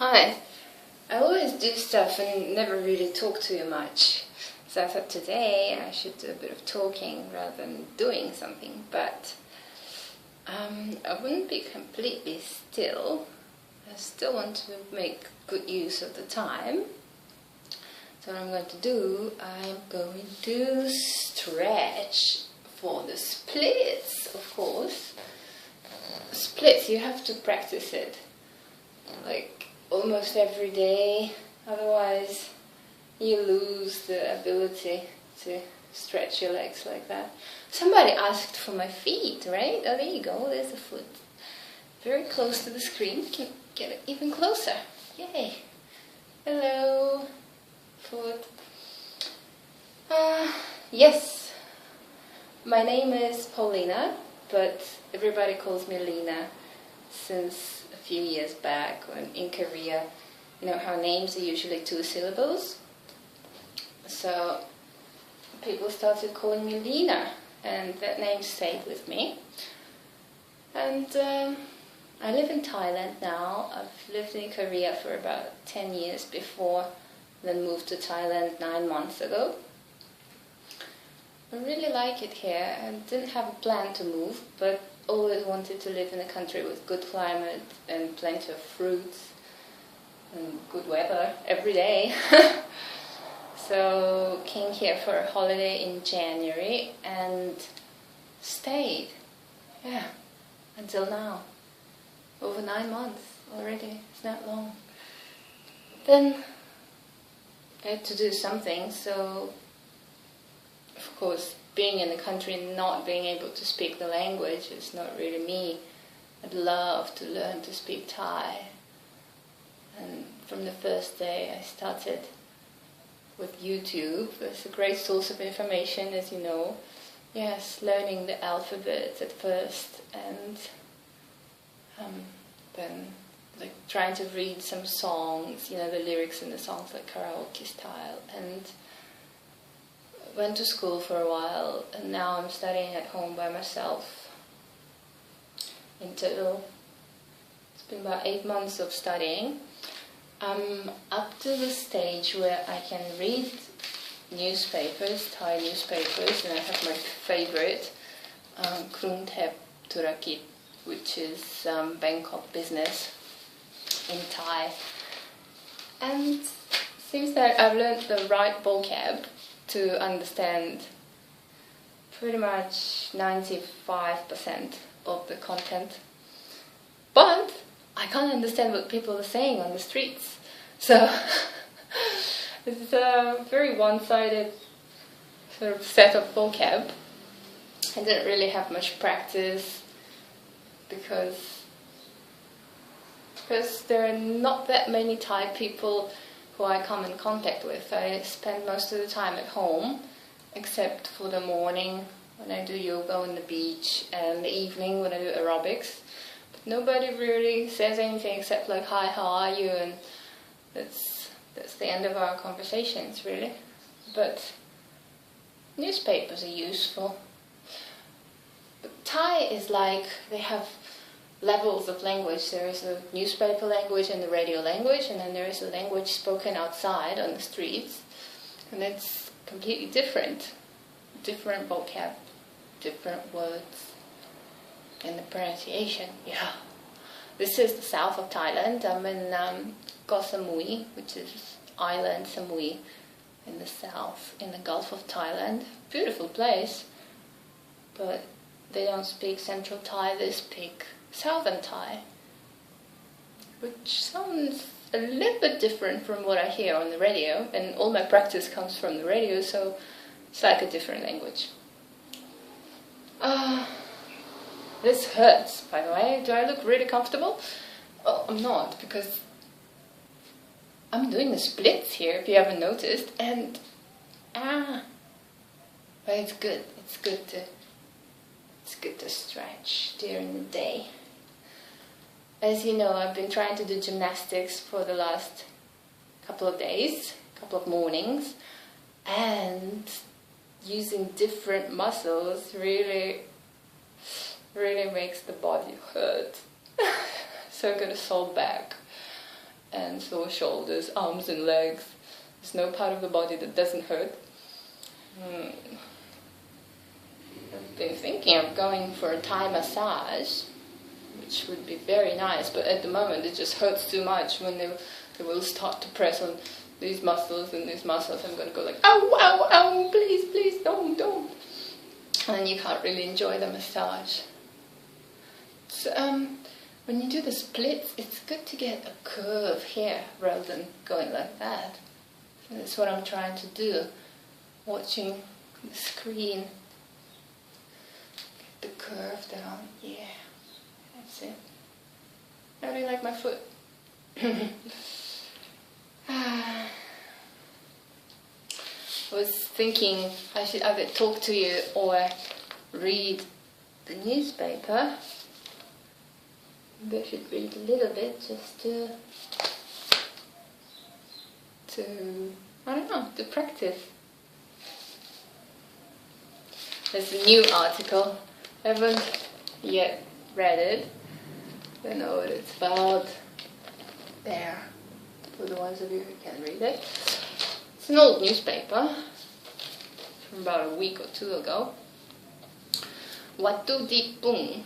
Hi. I always do stuff and never really talk to you much. So I thought today I should do a bit of talking rather than doing something, but I wouldn't be completely still. I still want to make good use of the time. So what I'm going to do, I'm going to stretch for the splits, of course. Splits, you have to practice it. Like almost every day, otherwise you lose the ability to stretch your legs like that. Somebody asked for my feet, right? Oh, there you go, there's a foot. Very close to the screen, you can get it even closer. Yay! Hello, foot. Yes, my name is Paulina, but everybody calls me Lina since a few years back. In Korea, you know how names are usually 2 syllables, so people started calling me Lina, and that name stayed with me. And I live in Thailand now. I've lived in Korea for about 10 years before, then moved to Thailand 9 months ago. I really like it here. I didn't have a plan to move, but always wanted to live in a country with good climate and plenty of fruits and good weather every day. So came here for a holiday in January and stayed, until now. Over 9 months already, it's not long. Then I had to do something, so of course being in the country and not being able to speak the language is not really me. I'd love to learn to speak Thai. And from the first day I started with YouTube. It's a great source of information, as you know. Yes, learning the alphabet at first, and then like trying to read some songs, you know, the lyrics in the songs, like karaoke style, and went to school for a while, and now I'm studying at home by myself. In total, it's been about 8 months of studying. I'm up to the stage where I can read newspapers, Thai newspapers, and I have my favorite, Krungthep Thurakit, which is Bangkok Business in Thai. And it seems that I've learned the right vocab to understand pretty much 95% of the content. But I can't understand what people are saying on the streets. So this is a very one-sided sort of set of vocab. I didn't really have much practice because there are not that many Thai people who I come in contact with. I spend most of the time at home, except for the morning when I do yoga on the beach, and the evening when I do aerobics. But nobody really says anything except like, hi, how are you? And that's the end of our conversations, really. But newspapers are useful. But Thai is like, they have levels of language. There is a newspaper language and the radio language, and then there is a language spoken outside on the streets, and it's completely different. Different vocab, different words, and the pronunciation, This is the south of Thailand. I'm in Koh Samui, which is island Samui in the south, in the Gulf of Thailand. Beautiful place, but they don't speak Central Thai, they speak Southern Thai, which sounds a little bit different from what I hear on the radio, and all my practice comes from the radio, so it's like a different language. This hurts, by the way. Do I look really comfortable? Oh, I'm not, because I'm doing the splits here, if you haven't noticed, and but it's good. It's good to stretch during the day. As you know, I've been trying to do gymnastics for the last couple of days, couple of mornings, and using different muscles really makes the body hurt. So I'm going to solve back. and sore shoulders, arms and legs. There's no part of the body that doesn't hurt. I've been thinking of going for a Thai massage, which would be very nice, but at the moment it just hurts too much when they will start to press on these muscles and these muscles. I'm going to go like, ow, ow, ow, please, please, don't. And then you can't really enjoy the massage. So, when you do the splits, it's good to get a curve here rather than going like that. And that's what I'm trying to do, watching the screen. Get the curve down, yeah, that's it. I really like my foot. I was thinking I should either talk to you or read the newspaper. Maybe I should read a little bit just to I don't know, to practice. There's a new article. I haven't yet read it. Don't know what it's about. There, for the ones of you who can read it. It's an old newspaper from about a week or two ago. Watu dipung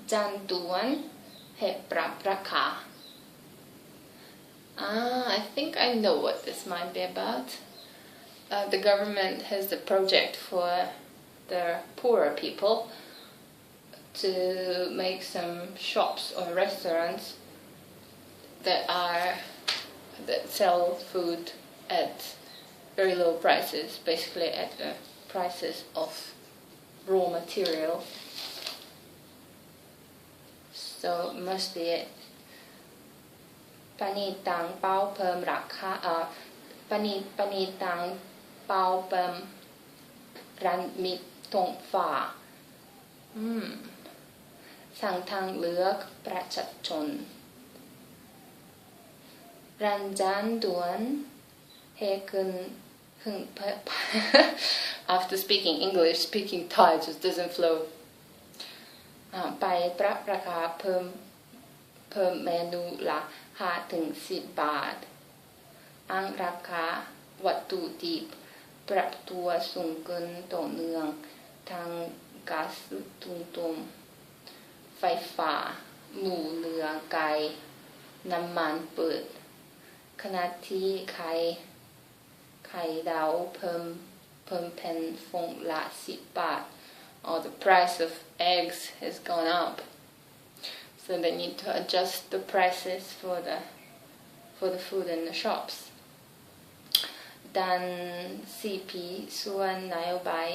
Jan Duan he prap raka. I think I know what this might be about. The government has a project for the poorer people to make some shops or restaurants that sell food at very low prices, basically at the prices of raw material. So must be it. ปณีตังเป้าเพิ่มราคาปณีตังเป้าเพิ่มรันมิตงฝ่าสั่งทางเลือกประชาชนรันจานด่วนเฮกุนหึง After speaking English, speaking Thai just doesn't flow. ไปปรับราคาเพิ่มเมนูละ5 ถึง 10 บาทอ้างราคาวัตถุดิบปรับตัวสูงขึ้นต่อเนื่องทางก๊าซตุ่มไฟฟ้าหมูเนื้อไก่น้ำมันเปิดขณะที่ไข่ดาวเพิ่มเป็นฟองละ10 บาท. The price of eggs has gone up, so they need to adjust the prices for the food in the shops. ด้าน CP ส่วนนโยบาย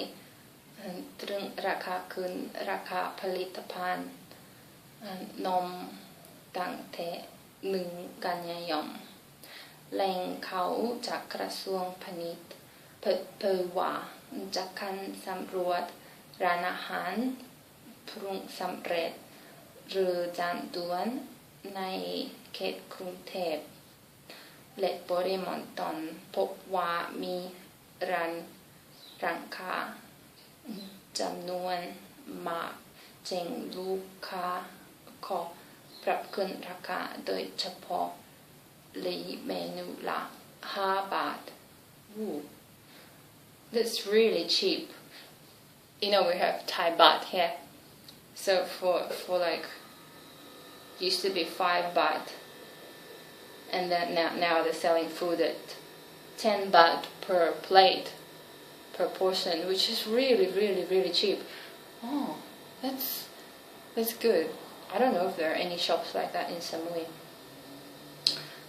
ตรึงราคาขึ้นราคาผลิตภัณฑ์นมตั้งแต่1 กันยายนแหล่งข่าวจากกระทรวงพาณิชย์เผยว่าจากการสำรวจร้านอาหารปรุงสำเร็จหรือจานด่วนในเขตกรุงเทพและปริมณฑลพบว่ามีร้านค้าจำนวนมากแจ้งลูกค้าขอปรับขึ้นราคาโดยเฉพาะเมนูละ5 บาท. Ooh, that's really cheap. You know, we have Thai baht here. So for like, used to be 5 baht. And then now they're selling food at 10 baht per plate, per portion, which is really, really, really cheap. Oh, that's good. I don't know if there are any shops like that in Samui.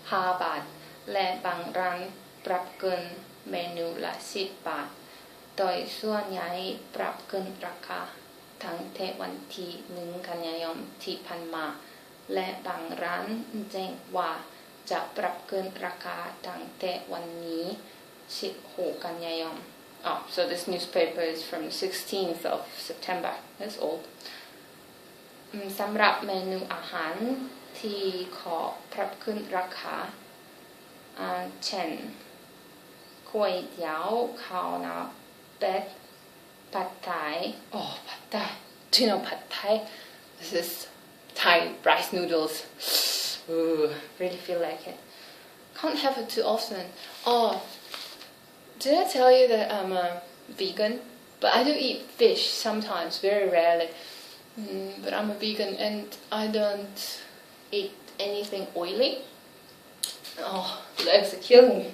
5 บาทและบางร้านปรับเกินเมนูละ10 บาทโดยส่วนใหญ่ปรับขึ้นราคาทั้งแต่วันที่1 กันยายนที่ผ่านมาและบางร้านแจ้งว่าจะปรับขึ้นราคาตั้งแต่วันนี้16 กันยายน. So this newspaper is from the 16th of September. That's old. สำหรับเมนูอาหารที่ขอปรับขึ้นราคาเช่นก๋วยเตี๋ยวข้าวหน้าเป็ดผัดไทย ผัดไทย. Do you know pad thai? This is Thai rice noodles. Ooh, really feel like it. Can't have it too often. Oh, did I tell you that I'm a vegan? But I do eat fish sometimes, very rarely. But I'm a vegan and I don't eat anything oily. Oh, legs are killing me.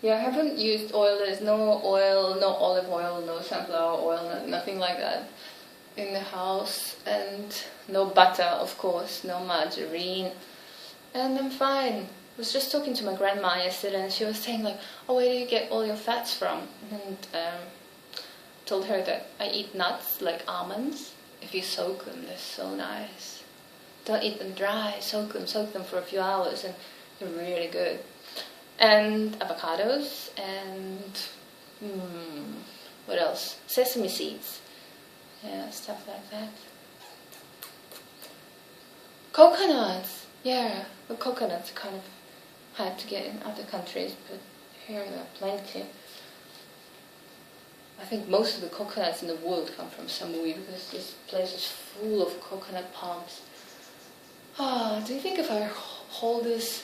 Yeah, I haven't used oil. There's no oil, no olive oil, no sunflower oil, nothing like that in the house. And no butter, of course, no margarine. And I'm fine. I was just talking to my grandma yesterday and she was saying like, oh, where do you get all your fats from? And told her that I eat nuts like almonds. If you soak them, they're so nice. Don't eat them dry, soak them for a few hours and they're really good. And avocados and what else? Sesame seeds. Yeah, stuff like that. Coconuts! Yeah, the coconuts are kind of hard to get in other countries, but here there are plenty. I think most of the coconuts in the world come from Samui because this place is full of coconut palms. Do you think if I hold this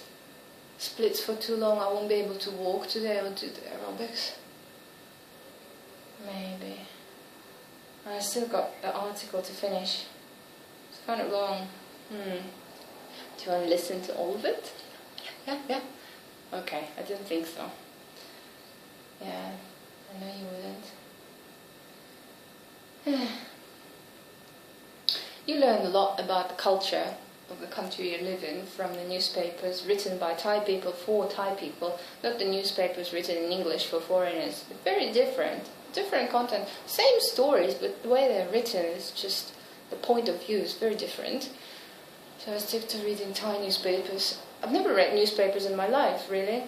splits for too long I won't be able to walk today or do the aerobics? Maybe. I still got the article to finish. It's kind of long. Do you want to listen to all of it? Yeah. Okay, I didn't think so. Yeah, I know you wouldn't. You learn a lot about the culture of the country you live in from the newspapers written by Thai people for Thai people, not the newspapers written in English for foreigners. Very different content, same stories, but the way they're written is just, the point of view is very different. So I stick to reading Thai newspapers. I've never read newspapers in my life, really.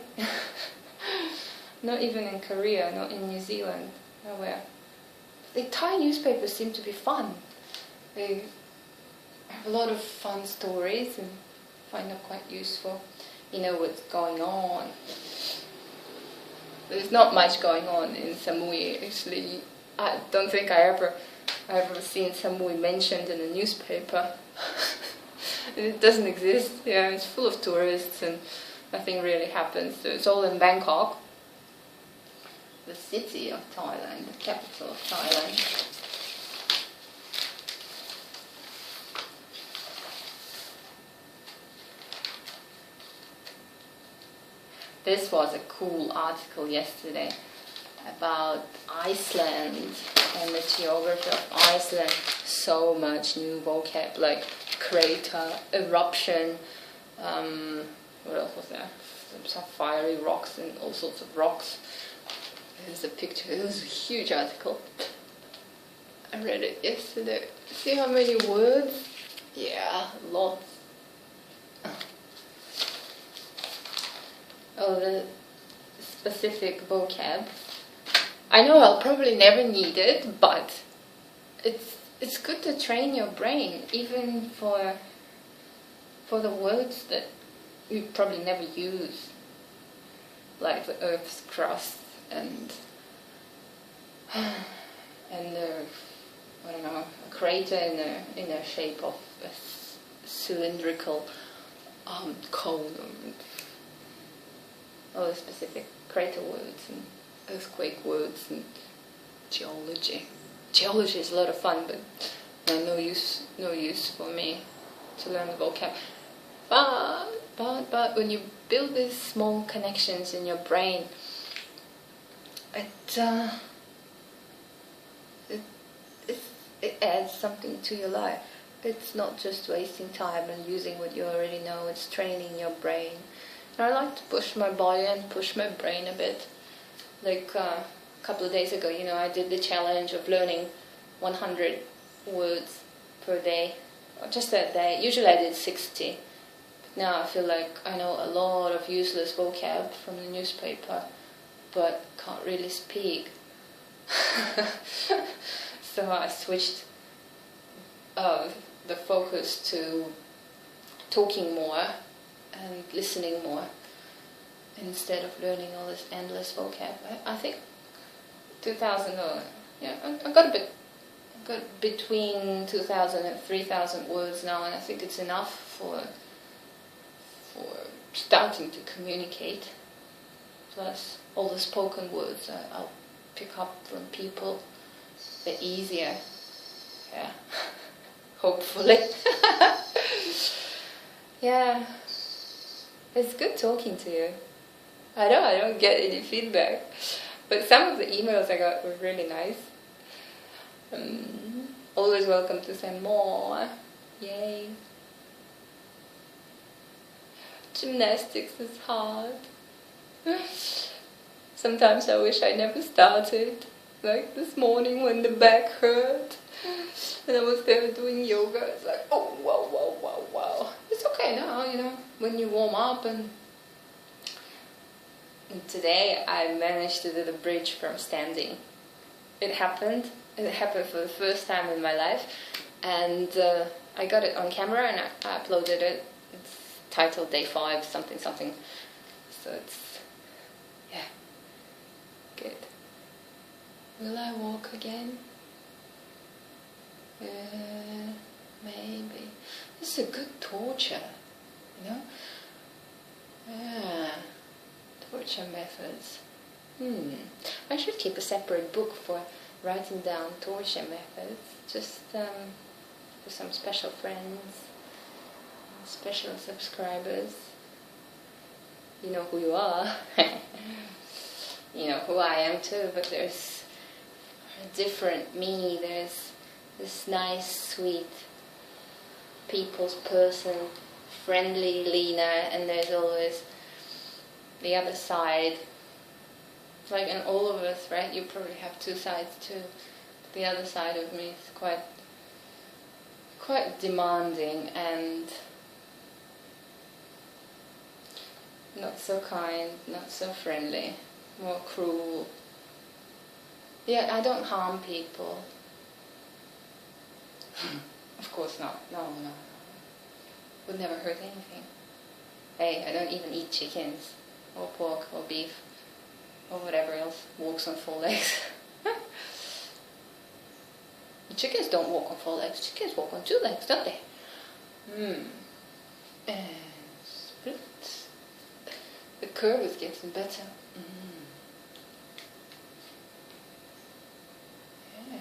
Not even in Korea, not in New Zealand, nowhere. The Thai newspapers seem to be fun. They have a lot of fun stories and find them quite useful. You know what's going on. There's not much going on in Samui, actually. I don't think I ever seen Samui mentioned in a newspaper. It doesn't exist. Yeah, it's full of tourists and nothing really happens. So it's all in Bangkok, the city of Thailand, the capital of Thailand. This was a cool article yesterday about Iceland and the geography of Iceland. So much new vocab, like crater, eruption, what else was there? Some fiery rocks and all sorts of rocks. Here's a picture. It was a huge article. I read it yesterday. See how many words? Yeah, lots. Oh, the specific vocab. I know I'll probably never need it, but it's good to train your brain, even for the words that you probably never use, like the Earth's crust and the, I don't know, a crater in a shape of a cylindrical cone. All the specific crater words and earthquake words and geology. Geology is a lot of fun, but no use for me to learn the vocab. But when you build these small connections in your brain, it adds something to your life. It's not just wasting time and using what you already know. It's training your brain. And I like to push my body and push my brain a bit. Like a couple of days ago, I did the challenge of learning 100 words per day. Just that day. Usually I did 60. But now I feel like I know a lot of useless vocab from the newspaper, but can't really speak. So I switched the focus to talking more and listening more instead of learning all this endless vocab. I think 2,000, I got between 2,000 and 3,000 words now, and I think it's enough for starting to communicate. Plus all the spoken words I'll pick up from people a bit easier. Yeah, hopefully. Yeah, it's good talking to you. I know I don't get any feedback, but some of the emails I got were really nice. Always welcome to send more. Yay. Gymnastics is hard. Sometimes I wish I never started. Like this morning when the back hurt and I was there doing yoga, it's like, oh, wow, wow, wow, wow. It's okay now, you know, when you warm up. And today I managed to do the bridge from standing. It happened for the first time in my life, and I got it on camera and I uploaded it. It's titled Day5 something something, so it's, yeah, good. Will I walk again? Maybe. This is a good torture, you know? Torture methods. I should keep a separate book for writing down torture methods, just for some special friends, special subscribers. You know who you are. You know who I am too, but there's a different me. There's this nice, sweet, people's person, friendly Lina, and there's always the other side. Like in all of us, right? You probably have two sides too. The other side of me is quite demanding and not so kind, not so friendly, more cruel. Yeah, I don't harm people. Of course not. No. Would never hurt anything. Hey, I don't even eat chickens, or pork, or beef, or whatever else walks on four legs. Chickens don't walk on four legs. Chickens walk on two legs, don't they? And split. The curve is getting better. Yeah.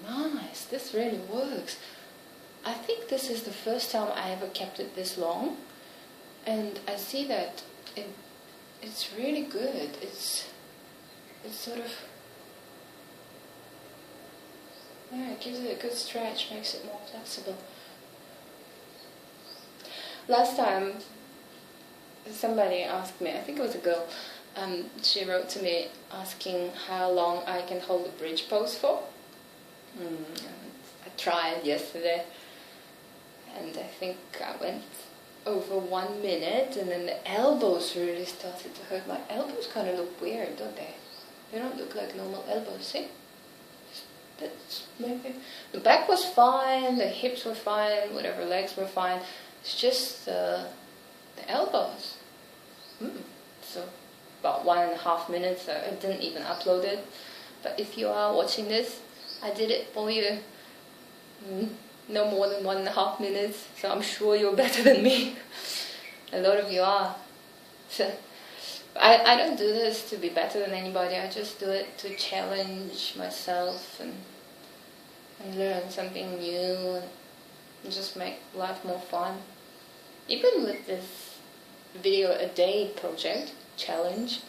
Nice. This really works. I think this is the first time I ever kept it this long, and I see that it's really good. It's sort of, yeah, it gives it a good stretch, makes it more flexible. Last time somebody asked me, I think it was a girl, she wrote to me asking how long I can hold the bridge pose for. I tried yesterday, and I think I went over 1 minute, and then the elbows really started to hurt. My elbows kind of look weird, don't they? They don't look like normal elbows, see? That's maybe... The back was fine, the hips were fine, whatever, legs were fine. It's just the elbows. So about 1.5 minutes, I didn't even upload it. But if you are watching this, I did it for you. No more than 1.5 minutes, so I'm sure you're better than me. A lot of you are. So I don't do this to be better than anybody. I just do it to challenge myself and learn something new and just make life more fun. Even with this video a day project challenge,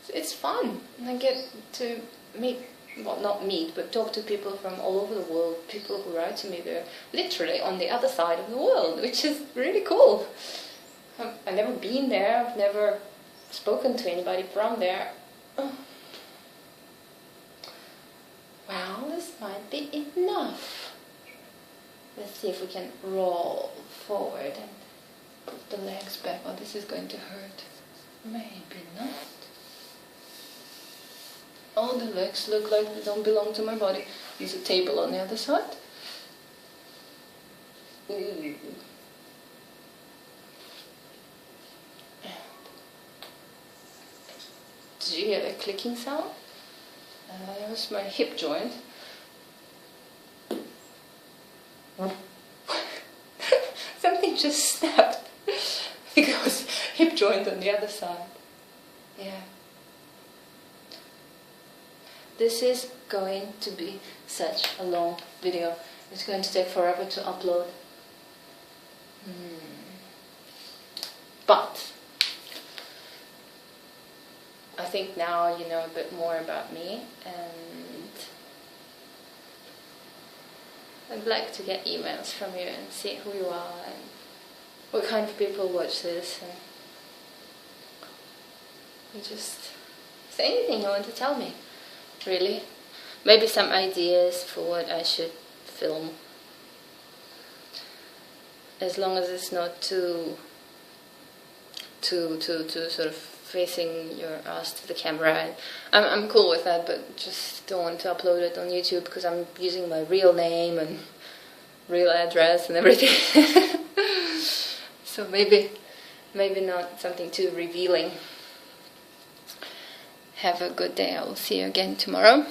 it's fun. And I get to meet, well, not meet, but talk to people from all over the world. People who write to me, they're literally on the other side of the world, which is really cool. I've never been there. I've never spoken to anybody from there. Well, this might be enough. Let's see if we can roll forward and put the legs back. Oh, this is going to hurt. Maybe not. All the legs look like they don't belong to my body. There's a table on the other side. Did you hear a clicking sound? That was my hip joint. Something just snapped because hip joint on the other side. Yeah. This is going to be such a long video. It's going to take forever to upload. But I think now you know a bit more about me, and I'd like to get emails from you and see who you are and what kind of people watch this, and just say anything you want to tell me, really. Maybe some ideas for what I should film, as long as it's not too sort of facing your ass to the camera. And I'm cool with that, but just don't want to upload it on YouTube because I'm using my real name and real address and everything. So maybe not something too revealing. Have a good day. I will see you again tomorrow.